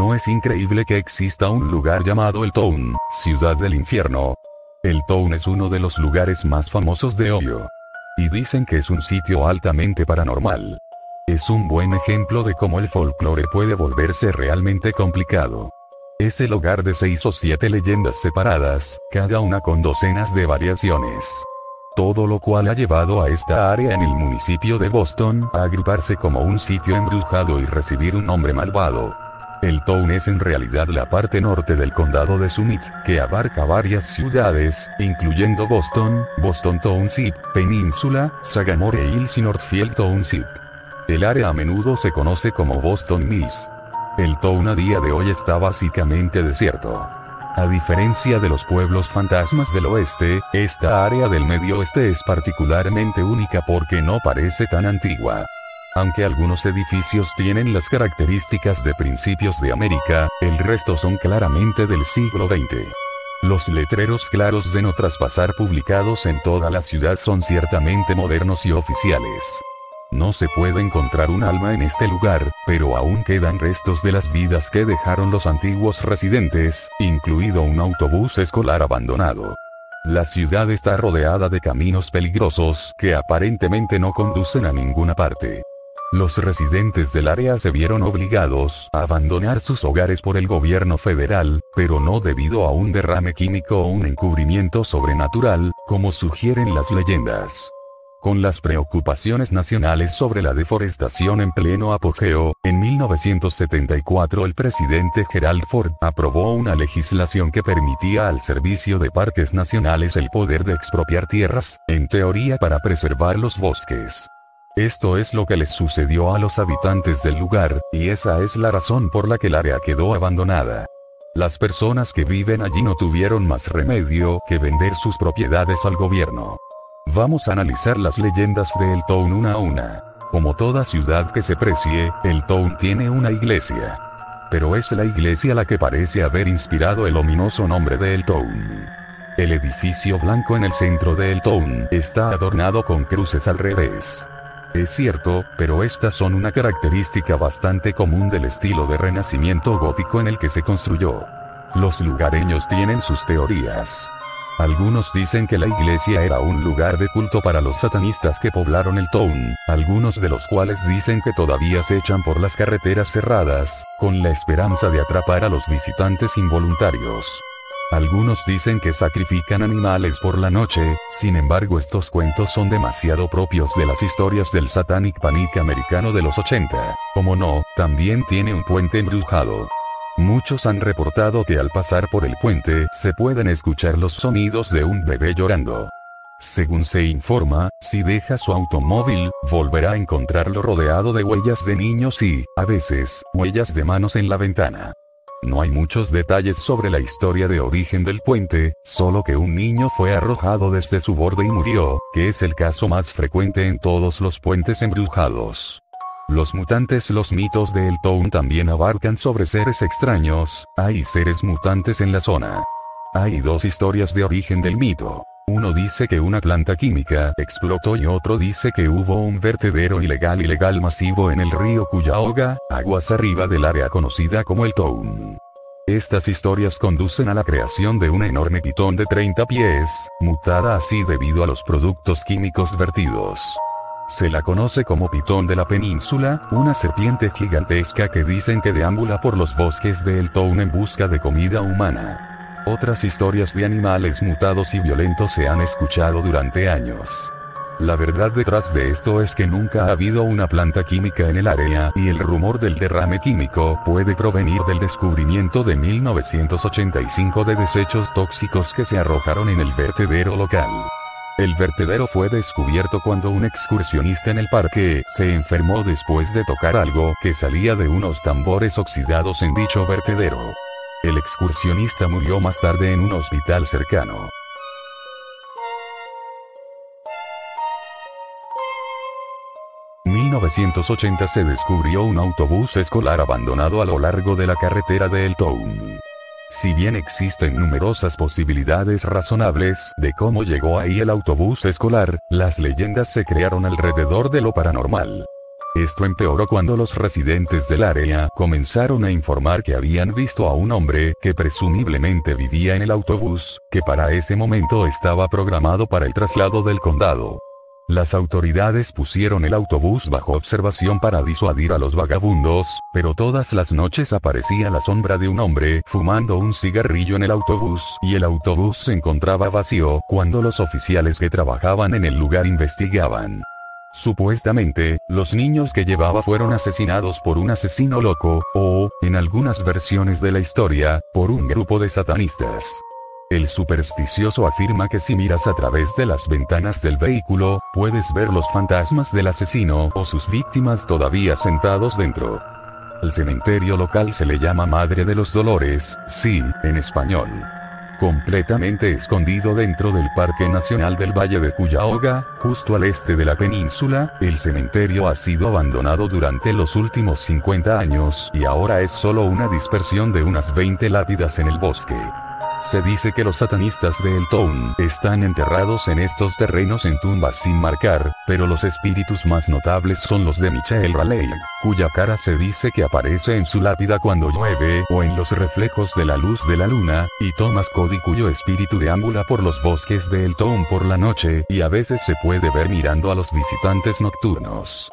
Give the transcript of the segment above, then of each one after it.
¿No es increíble que exista un lugar llamado El Town, ciudad del infierno? El Town es uno de los lugares más famosos de Ohio. Y dicen que es un sitio altamente paranormal. Es un buen ejemplo de cómo el folclore puede volverse realmente complicado. Es el hogar de 6 o 7 leyendas separadas, cada una con docenas de variaciones. Todo lo cual ha llevado a esta área en el municipio de Boston a agruparse como un sitio embrujado y recibir un nombre malvado. El Town es en realidad la parte norte del condado de Summit, que abarca varias ciudades, incluyendo Boston, Boston Township, Península, Sagamore Hills y Northfield Township. El área a menudo se conoce como Boston Mills. El Town a día de hoy está básicamente desierto. A diferencia de los pueblos fantasmas del oeste, esta área del medio oeste es particularmente única porque no parece tan antigua. Aunque algunos edificios tienen las características de principios de América, el resto son claramente del siglo XX. Los letreros claros de no traspasar publicados en toda la ciudad son ciertamente modernos y oficiales. No se puede encontrar un alma en este lugar, pero aún quedan restos de las vidas que dejaron los antiguos residentes, incluido un autobús escolar abandonado. La ciudad está rodeada de caminos peligrosos que aparentemente no conducen a ninguna parte. Los residentes del área se vieron obligados a abandonar sus hogares por el gobierno federal, pero no debido a un derrame químico o un encubrimiento sobrenatural, como sugieren las leyendas. Con las preocupaciones nacionales sobre la deforestación en pleno apogeo, en 1974 el presidente Gerald Ford aprobó una legislación que permitía al Servicio de Parques Nacionales el poder de expropiar tierras, en teoría para preservar los bosques. Esto es lo que les sucedió a los habitantes del lugar, y esa es la razón por la que el área quedó abandonada. Las personas que viven allí no tuvieron más remedio que vender sus propiedades al gobierno. Vamos a analizar las leyendas de El Town una a una. Como toda ciudad que se precie, El Town tiene una iglesia. Pero es la iglesia la que parece haber inspirado el ominoso nombre de El Town. El edificio blanco en el centro de El Town está adornado con cruces al revés. Es cierto, pero estas son una característica bastante común del estilo de renacimiento gótico en el que se construyó. Los lugareños tienen sus teorías. Algunos dicen que la iglesia era un lugar de culto para los satanistas que poblaron el Town, algunos de los cuales dicen que todavía se echan por las carreteras cerradas, con la esperanza de atrapar a los visitantes involuntarios. Algunos dicen que sacrifican animales por la noche, sin embargo estos cuentos son demasiado propios de las historias del Satanic Panic americano de los 80, como no, también tiene un puente embrujado. Muchos han reportado que al pasar por el puente se pueden escuchar los sonidos de un bebé llorando. Según se informa, si deja su automóvil, volverá a encontrarlo rodeado de huellas de niños y, a veces, huellas de manos en la ventana. No hay muchos detalles sobre la historia de origen del puente, solo que un niño fue arrojado desde su borde y murió, que es el caso más frecuente en todos los puentes embrujados. Los mutantes. Los mitos de El Town también abarcan sobre seres extraños. Hay seres mutantes en la zona. Hay dos historias de origen del mito. Uno dice que una planta química explotó y otro dice que hubo un vertedero ilegal masivo en el río Cuyahoga, aguas arriba del área conocida como El Town. Estas historias conducen a la creación de una enorme pitón de 30 pies, mutada así debido a los productos químicos vertidos. Se la conoce como pitón de la península, una serpiente gigantesca que dicen que deambula por los bosques de El Town en busca de comida humana. Otras historias de animales mutados y violentos se han escuchado durante años. La verdad detrás de esto es que nunca ha habido una planta química en el área y el rumor del derrame químico puede provenir del descubrimiento de 1985 de desechos tóxicos que se arrojaron en el vertedero local. El vertedero fue descubierto cuando un excursionista en el parque se enfermó después de tocar algo que salía de unos tambores oxidados en dicho vertedero. El excursionista murió más tarde en un hospital cercano. En 1980 se descubrió un autobús escolar abandonado a lo largo de la carretera de El Town. Si bien existen numerosas posibilidades razonables de cómo llegó ahí el autobús escolar, las leyendas se crearon alrededor de lo paranormal. Esto empeoró cuando los residentes del área comenzaron a informar que habían visto a un hombre que presumiblemente vivía en el autobús, que para ese momento estaba programado para el traslado del condado. Las autoridades pusieron el autobús bajo observación para disuadir a los vagabundos, pero todas las noches aparecía la sombra de un hombre fumando un cigarrillo en el autobús, y el autobús se encontraba vacío cuando los oficiales que trabajaban en el lugar investigaban. Supuestamente, los niños que llevaba fueron asesinados por un asesino loco, o, en algunas versiones de la historia, por un grupo de satanistas. El supersticioso afirma que si miras a través de las ventanas del vehículo, puedes ver los fantasmas del asesino o sus víctimas todavía sentados dentro. Al cementerio local se le llama Madre de los Dolores, sí, en español. Completamente escondido dentro del Parque Nacional del Valle de Cuyahoga, justo al este de la península, el cementerio ha sido abandonado durante los últimos 50 años y ahora es solo una dispersión de unas 20 lápidas en el bosque. Se dice que los satanistas de El Town están enterrados en estos terrenos en tumbas sin marcar, pero los espíritus más notables son los de Michael Raleigh, cuya cara se dice que aparece en su lápida cuando llueve o en los reflejos de la luz de la luna, y Thomas Cody, cuyo espíritu deambula por los bosques de El Town por la noche y a veces se puede ver mirando a los visitantes nocturnos.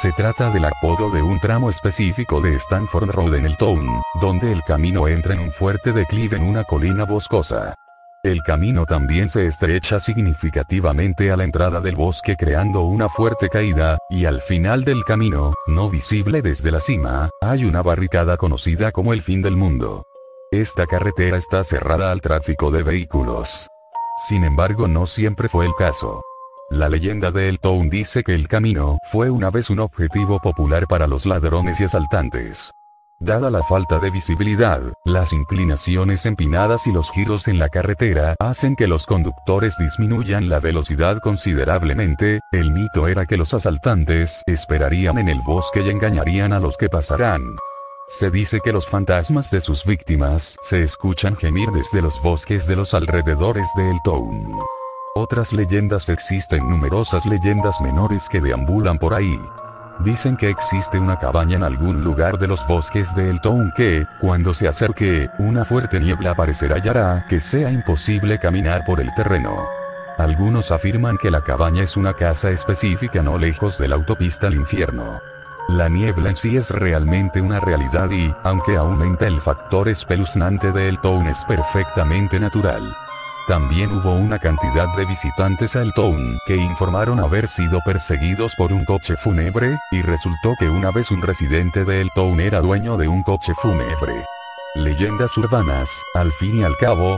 Se trata del apodo de un tramo específico de Stanford Road en El Town, donde el camino entra en un fuerte declive en una colina boscosa. El camino también se estrecha significativamente a la entrada del bosque creando una fuerte caída, y al final del camino, no visible desde la cima, hay una barricada conocida como el fin del mundo. Esta carretera está cerrada al tráfico de vehículos. Sin embargo, no siempre fue el caso. La leyenda de El Town dice que el camino fue una vez un objetivo popular para los ladrones y asaltantes. Dada la falta de visibilidad, las inclinaciones empinadas y los giros en la carretera hacen que los conductores disminuyan la velocidad considerablemente. El mito era que los asaltantes esperarían en el bosque y engañarían a los que pasarán. Se dice que los fantasmas de sus víctimas se escuchan gemir desde los bosques de los alrededores de El Town. Otras leyendas existen, numerosas leyendas menores que deambulan por ahí. Dicen que existe una cabaña en algún lugar de los bosques de El Town que, cuando se acerque, una fuerte niebla aparecerá y hará que sea imposible caminar por el terreno. Algunos afirman que la cabaña es una casa específica no lejos de la autopista al infierno. La niebla en sí es realmente una realidad y, aunque aumenta el factor espeluznante de El Town, es perfectamente natural. También hubo una cantidad de visitantes a El Town que informaron haber sido perseguidos por un coche fúnebre, y resultó que una vez un residente de El Town era dueño de un coche fúnebre. Leyendas urbanas, al fin y al cabo.